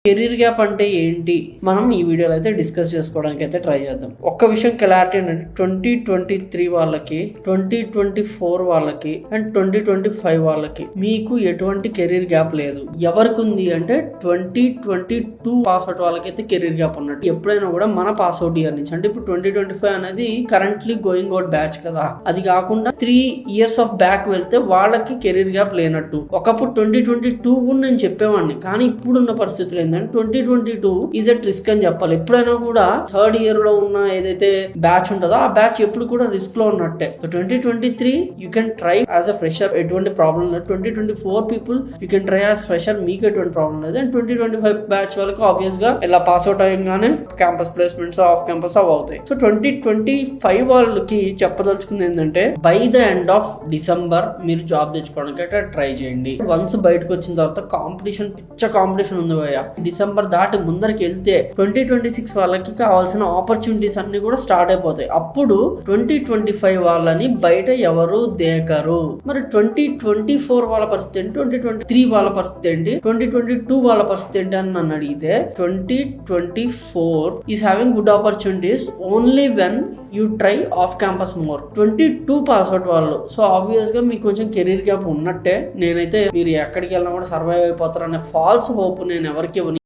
Career gap అంటే ఏంటి మనం ఈ వీడియోలో అయితే డిస్కస్ చేసుకోవడానికి అయితే ట్రై చేద్దాం. ఒక్క విషయం క్లారిటీ ఏంటంటే 2023 వాళ్ళకి, 2024 వాళ్ళకి అండ్ 2025 వాళ్ళకి మీకు ఎటువంటి కెరీర్ గ్యాప్ లేదు. ఎవరికి ఉంది అంటే 2022 పాస్అవుట్ వాళ్ళకైతే కెరీర్ గ్యాప్ ఉన్నట్టు. ఎప్పుడైనా కూడా మన పాస్అవుట్ ఇయర్ నుంచి అంటే ఇప్పుడు 2025 అనేది కరెంట్లీ గోయింగ్ అవుట్ బ్యాచ్ కదా, అది కాకుండా 3 years ఆఫ్ బ్యాక్ వెళ్తే వాళ్ళకి కెరీర్ గ్యాప్ లేనట్టు. ఒకప్పుడు 2022 కూడా నేను చెప్పేవాడిని, కానీ ఇప్పుడున్న పరిస్థితులు ఏంటంటే 2022 ఈజ్ ఎట్ రిస్క్ అని చెప్పాలి. ఎప్పుడైనా కూడా థర్డ్ ఇయర్ లో ఉన్న ఏదైతే బ్యాచ్ ఉంటుందో ఆ బ్యాచ్ ఎప్పుడు కూడా రిస్క్ లో ఉన్నట్టే. 2023 you can try as a fresher, ఎటువంటి ప్రాబ్లం లేదు. 2024 people you can try as fresher, మీకు ఎటువంటి ప్రాబ్లం లేదు. అండ్ 2025 బ్యాచ్ వాళ్ళకి ఆబ్వియస్ గా ఇలా పాస్ అవుట్ అయ్యగానే క్యాంపస్ ప్లేస్మెంట్స్ ఆఫ్ క్యాంపస్ అవి అవుతాయి. సో 2025 వాళ్ళకి చెప్పదలుచుకుంది ఏంటంటే by the end of December మీరు జాబ్ తెచ్చుకోవడానికి అయితే ట్రై చేయండి. వన్స్ బయటకు వచ్చిన తర్వాత కాంపిటీషన్ పిచ్చ కాంపిటీషన్ ఉంది భయ్యా. డిసెంబర్ దాటి ముందరికి వెళ్తే 2026 వాళ్ళకి కావాల్సిన ఆపర్చునిటీస్ అన్ని కూడా స్టార్ట్ అయిపోతాయి. అప్పుడు 2025 వాళ్ళని బయట ఎవరు దేకరు. మరి 2024 వాళ్ళ పరిస్థితి ఏంటి, 2023 వాళ్ళ పరిస్థితి ఏంటి, 2022 వాళ్ళ పరిస్థితి ఏంటి అని నన్ను అడిగితే 2024 is having good opportunities only when you try off campus more. 22 pass out వాళ్ళు. సో ఆబ్వియస్ గా మీకు కొంచెం కెరీర్ గ్యాప్ ఉన్నట్టే. నేనైతే మీరు ఎక్కడికి వెళ్ళినా కూడా సర్వైవ్ అయిపోతారు అనే ఫాల్స్ హోప్ నేను ఎవరికి